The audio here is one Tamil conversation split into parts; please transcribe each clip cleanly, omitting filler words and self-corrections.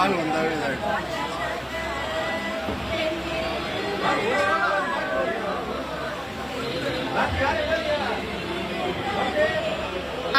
ஆள் வந்தாவே இதாகிடும்.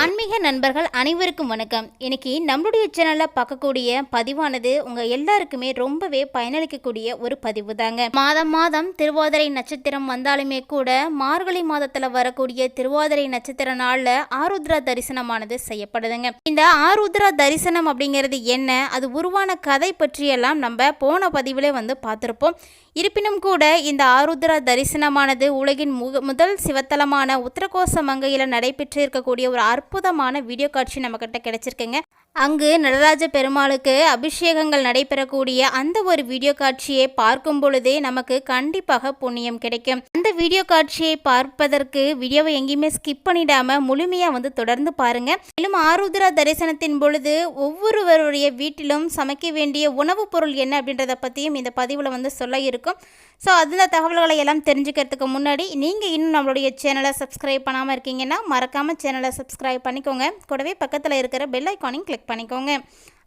ஆன்மீக நண்பர்கள் அனைவருக்கும் வணக்கம். இன்னைக்கு நம்மளுடைய சேனலில் பார்க்கக்கூடிய பதிவானது உங்கள் எல்லாருக்குமே ரொம்பவே பயனளிக்கக்கூடிய ஒரு பதிவு தாங்க. மாதம் திருவாதிரை நட்சத்திரம் வந்தாலுமே கூட மார்கழி மாதத்தில் வரக்கூடிய திருவாதிரை நட்சத்திர நாளில் ஆருத்ரா தரிசனமானது செய்யப்படுதுங்க. இந்த ஆருத்ரா தரிசனம் அப்படிங்கிறது என்ன, அது உருவான கதை பற்றியெல்லாம் நம்ம போன பதிவிலே பார்த்துருப்போம். இருப்பினும் கூட இந்த ஆருத்ரா தரிசனமானது உலகின் முதல் சிவத்தலமான உத்தரகோச மங்கையில் நடைபெற்று இருக்கக்கூடிய ஒரு அற்புதமான வீடியோ காட்சி நம்மக்கிட்ட கிடைச்சிருக்குங்க. அங்கு நடராஜ பெருமாளுக்கு அபிஷேகங்கள் நடைபெறக்கூடிய அந்த ஒரு வீடியோ காட்சியை பார்க்கும் பொழுதே நமக்கு கண்டிப்பாக புண்ணியம் கிடைக்கும். அந்த வீடியோ காட்சியை பார்ப்பதற்கு வீடியோவை எங்கேயுமே ஸ்கிப் பண்ணிடாம முழுமையாக தொடர்ந்து பாருங்க. மேலும் ஆருத்ரா தரிசனத்தின் பொழுது ஒவ்வொருவருடைய வீட்டிலும் சமைக்க வேண்டிய உணவுப் பொருள் என்ன அப்படின்றத பற்றியும் இந்த பதிவில் சொல்ல இருக்கும். ஸோ அந்த தகவல்களை எல்லாம் தெரிஞ்சுக்கிறதுக்கு முன்னாடி நீங்கள் இன்னும் நம்மளுடைய சேனலை சப்ஸ்கிரைப் பண்ணாமல் இருக்கீங்கன்னா மறக்காமல் சேனலை சப்ஸ்கிரைப் பண்ணிக்கோங்க. கூடவே பக்கத்தில் இருக்கிற பெல் ஐக்கானையும் கிளிக் பண்ணிக்கோங்க.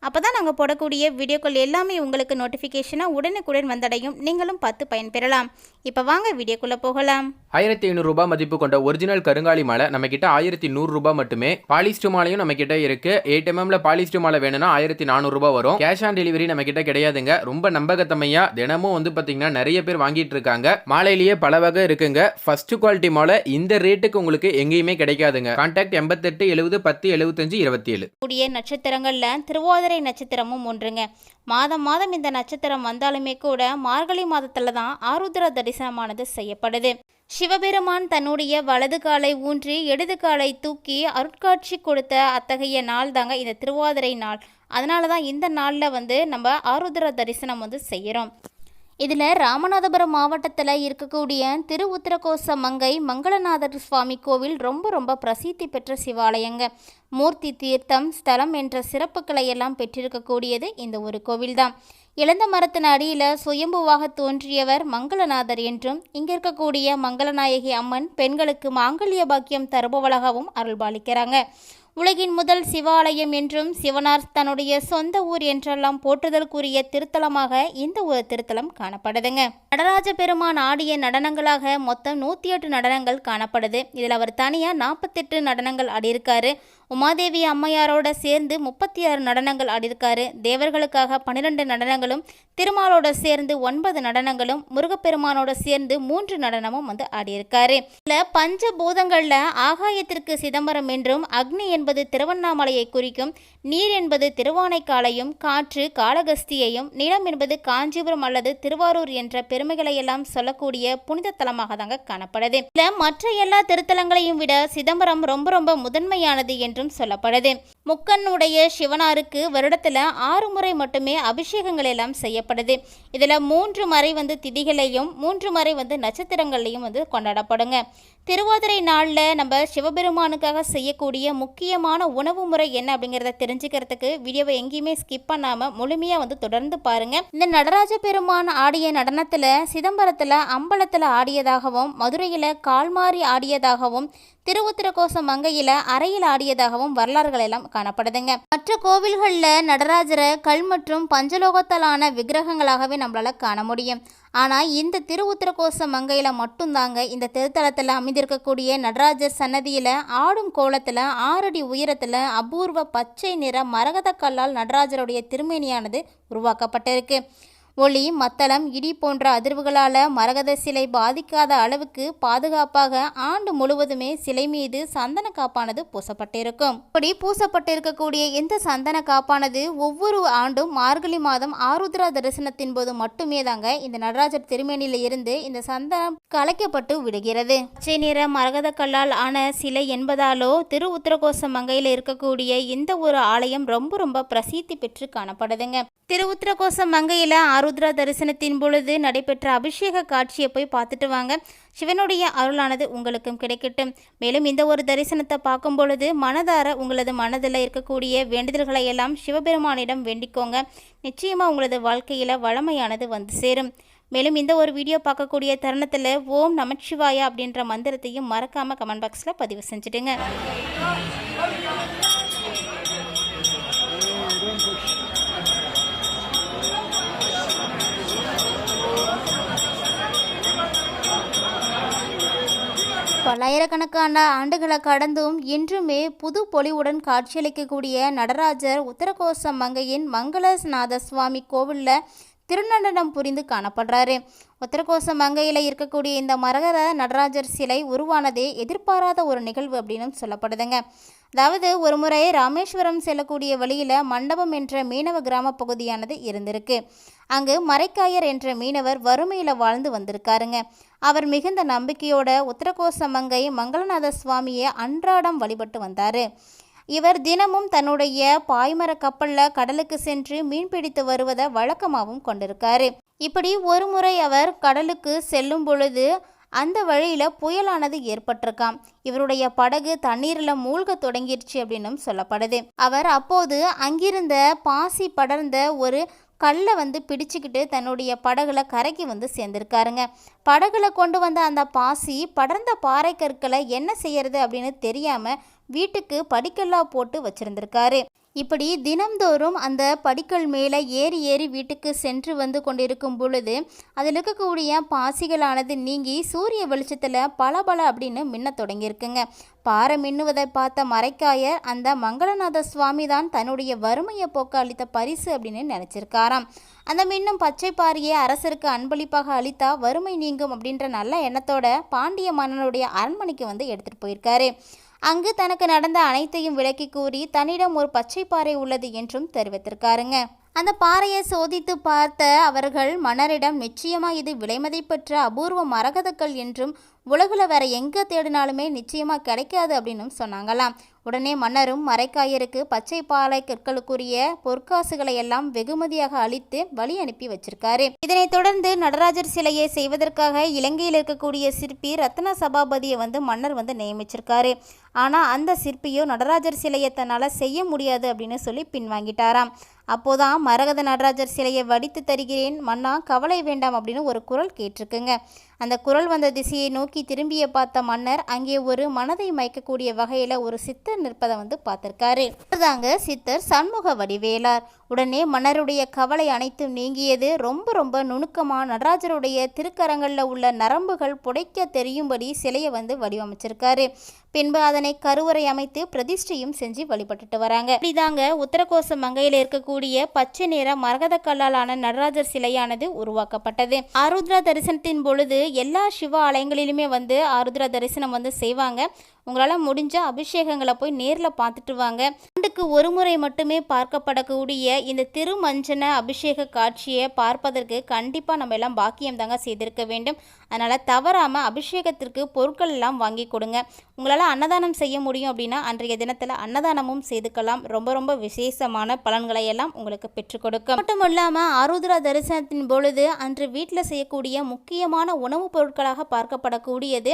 அப்போ தான் நாங்கள் போடக்கூடிய வீடியோக்கள் எல்லாமே உங்களுக்கு நோட்டிஃபிகேஷனாக உடனுக்குடன் வந்தடையும். நீங்களும் பார்த்து பயன்பெறலாம். இப்போ வாங்க வீடியோக்குள்ளே போகலாம். 1500 ரூபாய் மதிப்பு கொண்ட ஒரிஜினல் கருங்காலி மாலை நம்மக்கிட்ட 1100 ரூபாய் மட்டுமே. பாலிஸ்டர் மாலையும் நம்மக்கிட்ட இருக்கு. 8 mm பாலிஸ்டர் மாலை வேணும்னா 1400 ரூபாய் வரும். கேஷ் ஆன் டெலிவரி நம்மக்கிட்ட கிடையாதுங்க. ரொம்ப நம்பகத்தமையா தினமும் பார்த்தீங்கன்னா நிறைய பேர் வாங்கிட்டு இருக்காங்க. மாலையிலேயே பல வகை இருக்குங்க. ஃபர்ஸ்ட் குவாலிட்டி மாலை இந்த ரேட்டுக்கு உங்களுக்கு எங்கேயுமே கிடைக்காதுங்க. கான்டாக்ட் 88 70 10 75 27. கூடிய நட்சத்திரங்களில் திருவாதிரை நட்சத்திரமும் ஒன்றுங்க. மாதம் இந்த நட்சத்திரம் வந்தாலுமே கூட மார்கழி மாதத்துல தான் ஆருத்ரா தரிசனமானது செய்யப்படுது. சிவபெருமான் தன்னுடைய வலது காலை ஊன்றி இடது காலை தூக்கி அருட்காட்சி கொடுத்த அத்தகைய நாள் தாங்க இந்த திருவாதிரை நாள். அதனால தான் இந்த நாளில் நம்ம ஆருத்ரா தரிசனம் செய்கிறோம். இதில் ராமநாதபுரம் மாவட்டத்தில் இருக்கக்கூடிய திரு உத்தரகோச மங்கை மங்களநாதர் சுவாமி கோவில் ரொம்ப பிரசித்தி பெற்ற சிவாலயங்க. மூர்த்தி தீர்த்தம் ஸ்தலம் என்ற சிறப்புகளை எல்லாம் பெற்றிருக்கக்கூடியது இந்த ஒரு கோவில்தான். இளந்த மரத்தின் அடியில் சுயம்புவாக தோன்றியவர் மங்களநாதர் என்றும், இங்கே இருக்கக்கூடிய மங்களநாயகி அம்மன் பெண்களுக்கு மாங்கல்ய பாக்கியம் தருபவளாகவும் அருள்பாலிக்கிறாங்க. உலகின் முதல் சிவாலயம் என்றும் சிவனார் தன்னுடைய சொந்த ஊர் என்றெல்லாம் போற்றுதலுக்குரிய திருத்தலமாக இந்த ஒரு திருத்தலம் காணப்படுதுங்க. நடராஜ பெருமான் ஆடிய நடனங்களாக மொத்தம் 108 நடனங்கள் காணப்படுது. இதில் அவர் தனியாக 48 நடனங்கள் ஆடியிருக்காரு. உமாதேவி அம்மையாரோட சேர்ந்து 36 நடனங்கள் ஆடியிருக்காரு. தேவர்களுக்காக 12 நடனங்களும், திருமாலோட சேர்ந்து 9 நடனங்களும், முருகப்பெருமானோட சேர்ந்து 3 நடனமும் ஆடியிருக்காரு. இதில் பஞ்சபூதங்களில் ஆகாயத்திற்கு சிதம்பரம் என்றும், அக்னி என்பது திருவண்ணாமலையை குறிக்கும், நீர் என்பது திருவானைக்காலையும், காற்று காளகஸ்தியையும், நிலம் என்பது காஞ்சிபுரம் அல்லது திருவாரூர் என்ற பெருமைகளை எல்லாம் சொல்லக்கூடிய புனித தலமாக தாங்க காணப்படுது. இதில் மற்ற எல்லா திருத்தலங்களையும் விட சிதம்பரம் ரொம்ப முதன்மையானது என்றும் சொல்லப்படுது. முக்கண்ணுடைய சிவனாருக்கு வருடத்துல 6 முறை மட்டுமே அபிஷேகங்கள் எல்லாம் செய்யப்படுது. இதுல 3 முறை திதிகளையும் 3 முறை நட்சத்திரங்களையும் கொண்டாடப்படுங்க. திருவாதிரை நாள்ல நம்ம சிவபெருமானுக்காக செய்யக்கூடிய முக்கியமான உணவு முறை என்ன அப்படிங்கிறத தெரிஞ்சுக்கிறதுக்கு வீடியோவை எங்கேயுமே ஸ்கிப் பண்ணாம முழுமையா தொடர்ந்து பாருங்க. இந்த நடராஜ பெருமான் ஆடிய நடனத்துல சிதம்பரத்துல அம்பலத்துல ஆடியதாகவும், மதுரையில கால்மாறி ஆடியதாகவும், திருவுத்திரகோச மங்கையில அறையில் ஆடியதாகவும் வரலாறுகள் எல்லாம் காணப்படுதுங்க. மற்ற கோவில்களில் நடராஜரை கல் மற்றும் பஞ்சலோகத்தாலான விக்கிரகங்களாகவே நம்மளால காண முடியும். ஆனால் இந்த திருவுத்திரகோச மங்கையில் மட்டும்தாங்க இந்த திருத்தலத்தில் அமைந்திருக்கக்கூடிய நடராஜர் சன்னதியில் ஆடும் கோலத்தில் 6 அடி உயரத்தில் அபூர்வ பச்சை நிற மரகத கல்லால் நடராஜருடைய திருமேனியானது உருவாக்கப்பட்டிருக்கு. ஒளி, மத்தளம், இடி போன்ற அதிர்வுகளால் மரகத சிலை பாதிக்காத அளவுக்கு பாதுகாப்பாக ஆண்டு முழுவதுமே சிலை மீது சந்தன காப்பானது பூசப்பட்டிருக்கும். இப்படி பூசப்பட்டிருக்கக்கூடிய இந்த சந்தன காப்பானது ஒவ்வொரு ஆண்டும் மார்கழி மாதம் ஆருத்ரா தரிசனத்தின் போது மட்டுமே தாங்க இந்த நடராஜர் திருமேனியில் இருந்து இந்த சந்தனம் கலைக்கப்பட்டு விடுகிறது. பச்சை நிற மரகத கல்லால் ஆன சிலை என்பதாலோ திரு உத்தரகோச மங்கையில் இருக்கக்கூடிய இந்த ஒரு ஆலயம் ரொம்ப பிரசித்தி பெற்று காணப்படுதுங்க. திரு உத்தரகோச மங்கையில் ஆருத்ரா தரிசனத்தின் பொழுது நடைபெற்ற அபிஷேக காட்சியை போய் பார்த்துட்டு வாங்க. சிவனுடைய அருளானது உங்களுக்கும் கிடைக்கட்டும். மேலும் இந்த ஒரு தரிசனத்தை பார்க்கும் பொழுது மனதார உங்களது மனதில் இருக்கக்கூடிய வேண்டுதல்களை எல்லாம் சிவபெருமானிடம் வேண்டிக்கோங்க. நிச்சயமாக உங்களது வாழ்க்கையில் வளமையானது சேரும். மேலும் இந்த ஒரு வீடியோ பார்க்கக்கூடிய தருணத்தில் ஓம் நமச்சிவாயா அப்படின்ற மந்திரத்தையும் மறக்காமல் கமெண்ட் பாக்ஸில் பதிவு செஞ்சுடுங்க. பல்லாயிரக்கணக்கான ஆண்டுகளை கடந்தும் இன்றுமே புது பொலிவுடன் காட்சியளிக்கக்கூடிய நடராஜர் உத்தரகோச மங்கையின் மங்களநாத சுவாமி கோவிலில் திருநடனம் புரிந்து காணப்படுறாரு. உத்தரகோச மங்கையில் இருக்கக்கூடிய இந்த மரகத நடராஜர் சிலை உருவானதே எதிர்பாராத ஒரு நிகழ்வு அப்படின்னு சொல்லப்படுதுங்க. அதாவது ஒரு முறை ராமேஸ்வரம் செல்லக்கூடிய வழியில் மண்டபம் என்ற மீனவ கிராம பகுதியானது இருந்திருக்கு. அங்கு மரைக்காயர் என்ற மீனவர் வறுமையில் வாழ்ந்து வந்திருக்காருங்க. அவர் மிகுந்த நம்பிக்கையோட உத்தரகோச மங்கை மங்களநாத சுவாமியை அன்றாடம் வழிபட்டு வந்தார். இவர் தினமும் தன்னுடைய பாய்மர கப்பலில் கடலுக்கு சென்று மீன்பிடித்து வருவதை வழக்கமாகவும் கொண்டிருக்காரு. இப்படி ஒரு முறை அவர் கடலுக்கு செல்லும் பொழுது அந்த வழியில் புயலானது ஏற்பட்டிருக்காம். இவருடைய படகு தண்ணீரில் மூழ்க தொடங்கிருச்சு அப்படின்னும் சொல்லப்படுது. அவர் அப்போது அங்கிருந்த பாசி படர்ந்த ஒரு கல்லை பிடிச்சிக்கிட்டு தன்னுடைய படகுல கரைக்கு சேர்ந்திருக்காருங்க. படகுல கொண்டு வந்த அந்த பாசி படர்ந்த பாறை கற்களை என்ன செய்யறது அப்படின்னு தெரியாமல் வீட்டுக்கு படிக்கல்லா போட்டு வச்சிருந்திருக்காரு. இப்படி தினம்தோறும் அந்த படிக்கல் மேலே ஏறி ஏறி வீட்டுக்கு சென்று கொண்டிருக்கும் பொழுது அதில் இருக்கக்கூடிய பாசிகளானது நீங்கி சூரிய வெளிச்சத்தில் பல அப்படின்னு மின்ன தொடங்கியிருக்குங்க. பாறை மின்னுவதை பார்த்த மரைக்காயர் அந்த மங்களநாத சுவாமி தான் தன்னுடைய வறுமையை போக்க அளித்த பரிசு அப்படின்னு நினச்சிருக்காராம். அந்த மின்னும் பச்சை பாறையை அரசருக்கு அன்பளிப்பாக அளித்தா வறுமை நீங்கும் அப்படின்ற நல்ல எண்ணத்தோட பாண்டிய மன்னனுடைய அரண்மனைக்கு எடுத்துகிட்டு போயிருக்காரு. அங்கு தனக்கு நடந்த அனைத்தையும் விளக்கி கூறி தன்னிடம் ஒரு பச்சை பாறை உள்ளது என்றும் தெரிவித்திருக்காருங்க. அந்த பாறையை சோதித்து பார்த்த அவர்கள் மன்னரிடம் நிச்சயமா இது விலைமதிப்பற்ற அபூர்வ மரகதக்கல் என்றும் உலகில் வேற எங்கே தேடினாலுமே நிச்சயமாக கிடைக்காது அப்படின்னு சொன்னாங்களாம். உடனே மன்னரும் மரைக்காயருக்கு பச்சை பாறை கற்களுக்குரிய பொற்காசுகளை எல்லாம் வெகுமதியாக அளித்து வழி அனுப்பி வச்சிருக்காரு. இதனைத் தொடர்ந்து நடராஜர் சிலையை செய்வதற்காக இலங்கையில் இருக்கக்கூடிய சிற்பி ரத்ன சபாபதியை மன்னர் நியமிச்சிருக்காரு. ஆனால் அந்த சிற்பியோ நடராஜர் சிலையை தன்னால் செய்ய முடியாது அப்படின்னு சொல்லி பின்வாங்கிட்டாராம். அப்போதான் மரகத நடராஜர் சிலையை வடித்து தருகிறேன் மன்னா, கவலை வேண்டாம் அப்படின்னு ஒரு குரல் கேட்டிருக்குங்க. அந்த குரல் வந்த திசையை நோக்கி திரும்பிய பார்த்த மன்னர் அங்கே ஒரு மனதை மயக்கக்கூடிய வகையில் ஒரு சித்தர் நிற்பதை பார்த்திருக்காரு. அதுதாங்க சித்தர் சண்முக வடிவேலார். உடனே மன்னருடைய கவலை அனைத்தும் நீங்கியது. ரொம்ப நுணுக்கமாக நடராஜருடைய திருக்கரங்களில் உள்ள நரம்புகள் புடைக்க தெரியும்படி சிலையை வடிவமைச்சிருக்காரு. பின்பு அதனை கருவறை அமைத்து பிரதிஷ்டையும் செஞ்சு வழிபட்டுட்டு வராங்க. இப்படிதாங்க உத்தரகோச மங்கையில் இருக்கக்கூடிய பச்சை நிற மரகத கல்லாலான நடராஜர் சிலையானது உருவாக்கப்பட்டது. ஆருத்ரா தரிசனத்தின் பொழுது எல்லா சிவ ஆலயங்களிலுமே ஆருத்ரா தரிசனம் செய்வாங்க. உங்களால் முடிஞ்ச அபிஷேகங்களை போய் நேரில் பார்த்துட்டு வாங்க. ஆண்டுக்கு ஒரு முறை மட்டுமே பார்க்கப்படக்கூடிய இந்த திருமஞ்சன அபிஷேக காட்சியை பார்ப்பதற்கு கண்டிப்பாக நம்ம எல்லாம் பாக்கியம் தாங்க செய்திருக்க வேண்டும். அதனால் தவறாமல் அபிஷேகத்திற்கு பொருட்கள் எல்லாம் வாங்கி கொடுங்க. உங்களால் அன்னதானம் செய்ய முடியும் அப்படின்னா அன்றைய தினத்தில் அன்னதானமும் செய்துக்கலாம். ரொம்ப விசேஷமான பலன்களை எல்லாம் உங்களுக்கு பெற்றுக் கொடுக்கும். மட்டும் இல்லாமல் ஆருத்ரா தரிசனத்தின் பொழுது அன்று வீட்டில் செய்யக்கூடிய முக்கியமான உணவுப் பொருட்களாக பார்க்கப்படக்கூடியது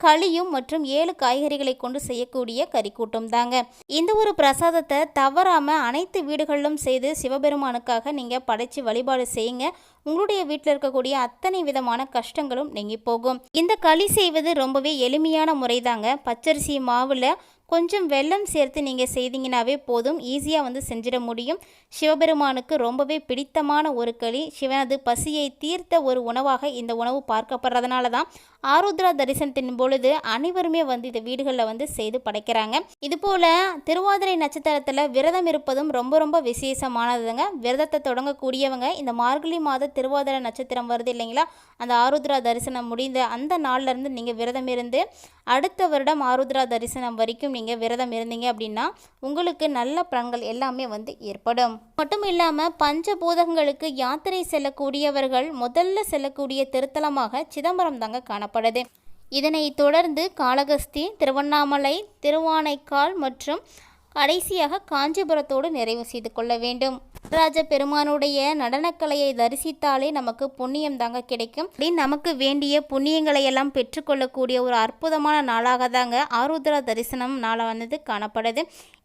களியும் மற்றும் 7 காய்கறிகளை கொண்டு செய்யக்கூடிய கறிக்கூட்டம் தாங்க. இந்த ஒரு பிரசாதத்தை தவறாமல் அனைத்து வீடுகளிலும் செய்து சிவபெருமானுக்காக நீங்கள் படைச்சு வழிபாடு செய்யுங்க. உங்களுடைய வீட்டில் இருக்கக்கூடிய அத்தனை விதமான கஷ்டங்களும் நீங்கி போகும். இந்த களி செய்வது ரொம்பவே எளிமையான முறை தாங்க. பச்சரிசி மாவில் கொஞ்சம் வெல்லம் சேர்த்து நீங்கள் செய்தீங்கன்னாவே போதும். ஈஸியாக செஞ்சிட முடியும். சிவபெருமானுக்கு ரொம்பவே பிடித்தமான ஒரு களி. சிவனது பசியை தீர்த்த ஒரு உணவாக இந்த உணவு பார்க்கப்படுறதுனால தான் ஆருத்ரா தரிசனத்தின் பொழுது அனைவருமே இந்த வீடுகளில் செய்து படைக்கிறாங்க. இதுபோல் திருவாதிரை நட்சத்திரத்தில் விரதம் இருப்பதும் ரொம்ப விசேஷமானதுங்க. விரதத்தை தொடங்கக்கூடியவங்க இந்த மார்கழி மாத திருவாதிரை நட்சத்திரம் வருது இல்லைங்களா, அந்த ஆருத்ரா தரிசனம் முடிந்த அந்த நாள்லேருந்து நீங்கள் விரதம் இருந்து அடுத்த வருடம் ஆருத்ரா தரிசனம் வரைக்கும் நீங்கள் விரதம் இருந்தீங்க அப்படின்னா உங்களுக்கு நல்ல பலன்கள் எல்லாமே ஏற்படும். மட்டும் இல்லாமல் பஞ்சபூதங்களுக்கு யாத்திரை செல்லக்கூடியவர்கள் முதல்ல செல்லக்கூடிய திருத்தலமாக சிதம்பரம் தாங்க காணப்படுது. இதனை தொடர்ந்து காளகஸ்தி, திருவண்ணாமலை, திருவானைக்கால் மற்றும் கடைசியாக காஞ்சிபுரத்தோடு நிறைவு செய்து கொள்ள வேண்டும். நடராஜ பெருமானுடைய நடனக்கலையை தரிசித்தாலே நமக்கு புண்ணியம் தாங்க கிடைக்கும். நமக்கு வேண்டிய புண்ணியங்களை எல்லாம் பெற்றுக்கொள்ளக்கூடிய ஒரு அற்புதமான நாளாக தாங்க ஆருத்ரா தரிசனம் நாளானது காணப்படுது.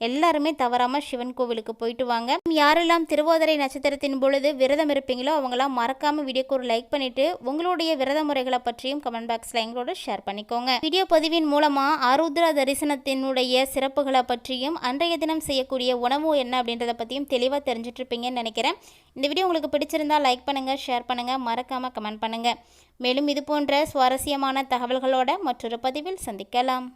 எல்லாருமே தவறாமல் சிவன் கோவிலுக்கு போயிட்டு வாங்க. யாரெல்லாம் திருவாதிரை நட்சத்திரத்தின் பொழுது விரதம் இருப்பீங்களோ அவங்களாம் மறக்காம வீடியோக்கு ஒரு லைக் பண்ணிட்டு உங்களுடைய விரத முறைகளை பற்றியும் கமெண்ட் பாக்ஸில் எங்களோட ஷேர் பண்ணிக்கோங்க. வீடியோ பதிவின் மூலமாக ஆருத்ரா தரிசனத்தினுடைய சிறப்புகளை பற்றியும் அன்றைய தினம் செய்யக்கூடிய உணவு என்ன அப்படின்றத பற்றியும் தெளிவாக தெரிஞ்சிட்ருப்பீங்கன்னு நினைக்கிறேன். இந்த வீடியோ உங்களுக்கு பிடிச்சிருந்தால் லைக் பண்ணுங்கள், ஷேர் பண்ணுங்கள், மறக்காமல் கமெண்ட் பண்ணுங்கள். மேலும் இது போன்ற சுவாரஸ்யமான தகவல்களோட மற்றொரு பதிவில் சந்திக்கலாம்.